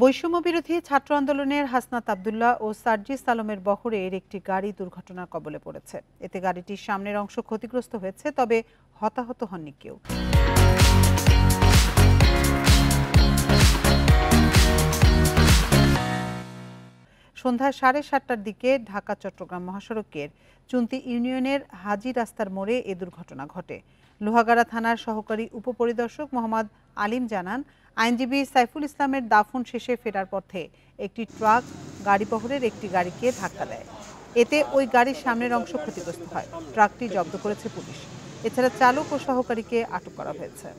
বৈষম্য বিরোধী ছাত্র আন্দোলনের হাসনাত আব্দুল্লাহ ও সার্জিস আলমের বহরের একটি গাড়ি দুর্ঘটনার কবলে পড়েছে। এতে গাড়িটির সামনের অংশ ক্ষতিগ্রস্ত হয়েছে, তবে হতাহত হননি কেউ। সন্ধ্যা 7:30টার দিকে ঢাকা চট্টগ্রাম মহাসড়কের চুন্তি ইউনিয়নের হাজি রাস্তার মোড়ে এ দুর্ঘটনা ঘটে। লোহাগাড়া থানার সহকারী উপপরিদর্শক মোহাম্মদ আলিম জানান, আইনজীবী সাইফুল ইসলামের দাফন শেষে ফেরার পথে একটি ট্রাক গাড়িবহরের একটি গাড়িকে ধাক্কা দেয়। এতে ওই গাড়ির সামনের অংশ ক্ষতিগ্রস্ত হয়। ট্রাকটি জব্দ করেছে পুলিশ। এছাড়া চালক ও সহকারীকে আটক করা হয়েছে।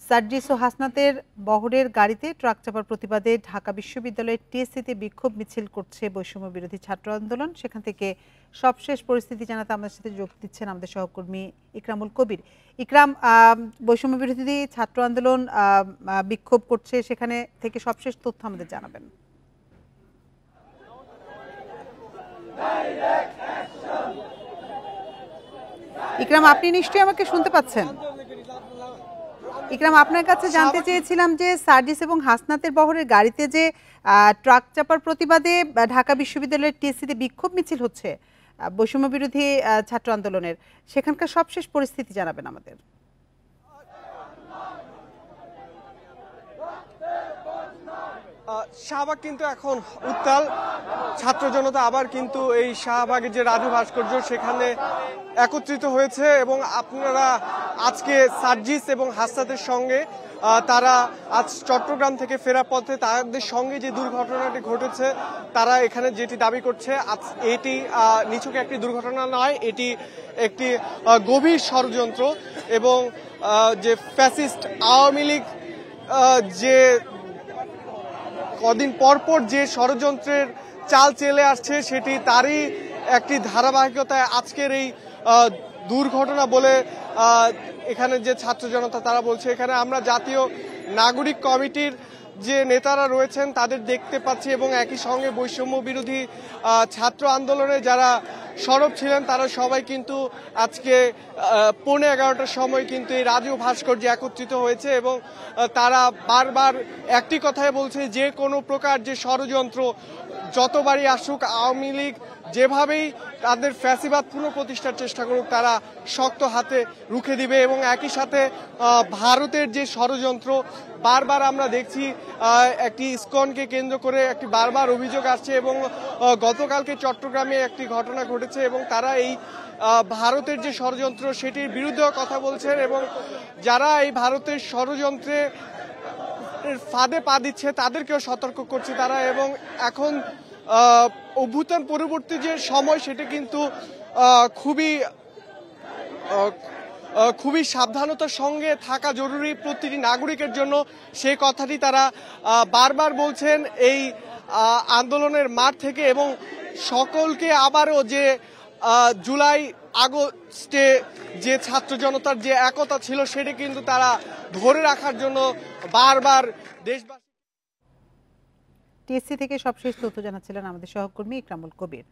সার্জিস ও হাসনাতের বহরের গাড়িতে ট্রাক চাপার প্রতিবাদে ঢাকা বিশ্ববিদ্যালয়ের টিএসসিতে বিক্ষোভ মিছিল করছে বৈষম্য বিরোধী ছাত্র আন্দোলন। সেখান থেকে সবশেষ পরিস্থিতি জানাতে আমাদের সাথে যোগ দিচ্ছেন আমাদের সহকর্মী ইকরামুল কবির। ইকরাম, বৈষম্য বিরোধী ছাত্র আন্দোলন বিক্ষোভ করছে, সেখানে থেকে সবশেষ তথ্য আমাদের জানাবেন। ইকরাম, আপনি নিশ্চয়ই আমাকে শুনতে পাচ্ছেন? ইকরাম, আপনার কাছে জানতে চেয়েছিলাম যে সার্জিস এবং হাসনাতের বহরের গাড়িতে যে ট্রাক চাপার প্রতিবাদে ঢাকা বিশ্ববিদ্যালয়ের টিএসসিতে বিক্ষোভ মিছিল হচ্ছে বৈষম্য বিরোধী ছাত্র আন্দোলনের, সেখানকার সবশেষ পরিস্থিতি জানাবেন আমাদের। শাহবাগ কিন্তু এখন উত্তাল। ছাত্র জনতা আবার কিন্তু এই শাহবাগের যে রাজু ভাস্কর্য সেখানে একত্রিত হয়েছে এবং আপনারা আজকে সার্জিস এবং হাসনাতের সঙ্গে তারা আজ চট্টগ্রাম থেকে ফেরার পথে তাদের সঙ্গে যে দুর্ঘটনাটি ঘটেছে তারা এখানে যেটি দাবি করছে এটি নিছক একটি দুর্ঘটনা নয়, এটি একটি গভীর ষড়যন্ত্র এবং যে ফ্যাসিস্ট আওয়ামী লীগ যে কদিন পরপর যে ষড়যন্ত্রের চাল চেলে আসছে সেটি তারই একটি ধারাবাহিকতায় আজকের এই দুর্ঘটনা বলে এখানে যে ছাত্র জনতা তারা বলছে। এখানে আমরা জাতীয় নাগরিক কমিটির যে নেতারা রয়েছেন তাদের দেখতে পাচ্ছি এবং একই সঙ্গে বৈষম্য বিরোধী ছাত্র আন্দোলনে যারা সরব ছিলেন তারা সবাই কিন্তু আজকে 11:15টার সময় কিন্তু এই রাজু ভাস্কর্যে একত্রিত হয়েছে এবং তারা বারবার একটি কথাই বলছে, যে কোনো প্রকার যে ষড়যন্ত্র যতবারই আসুক আওয়ামী লীগ যেভাবেই তাদের ফ্যাসিবাদ পুনঃপ্রতিষ্ঠার চেষ্টা করুক তারা শক্ত হাতে রুখে দিবে। এবং একই সাথে ভারতের যে ষড়যন্ত্র বারবার আমরা দেখছি, একটি ইসকনকে কেন্দ্র করে একটি বারবার অভিযোগ আসছে এবং গতকালকে চট্টগ্রামে একটি ঘটনা ঘটেছে এবং তারা এই ভারতের যে ষড়যন্ত্র সেটির বিরুদ্ধেও কথা বলছেন এবং যারা এই ভারতের ষড়যন্ত্রে ফাঁদে পা দিচ্ছে তাদেরকেও সতর্ক করছে তারা। এবং এখন অভ্যুত্থান পরবর্তী যে সময় সেটা কিন্তু খুবই সাবধানতার সঙ্গে থাকা জরুরি প্রতিটি নাগরিকের জন্য, সেই কথাটি তারা বারবার বলছেন এই আন্দোলনের মাঠ থেকে। এবং সকলকে আবারও যে জুলাই আগস্টে যে ছাত্র জনতার যে একতা ছিল সেটি কিন্তু তারা ধরে রাখার জন্য বারবার দেশবাসী। টিএসসি থেকে সবশেষ তথ্য জানাচ্ছিলেন আমাদের সহকর্মী ইকরামুল কবির।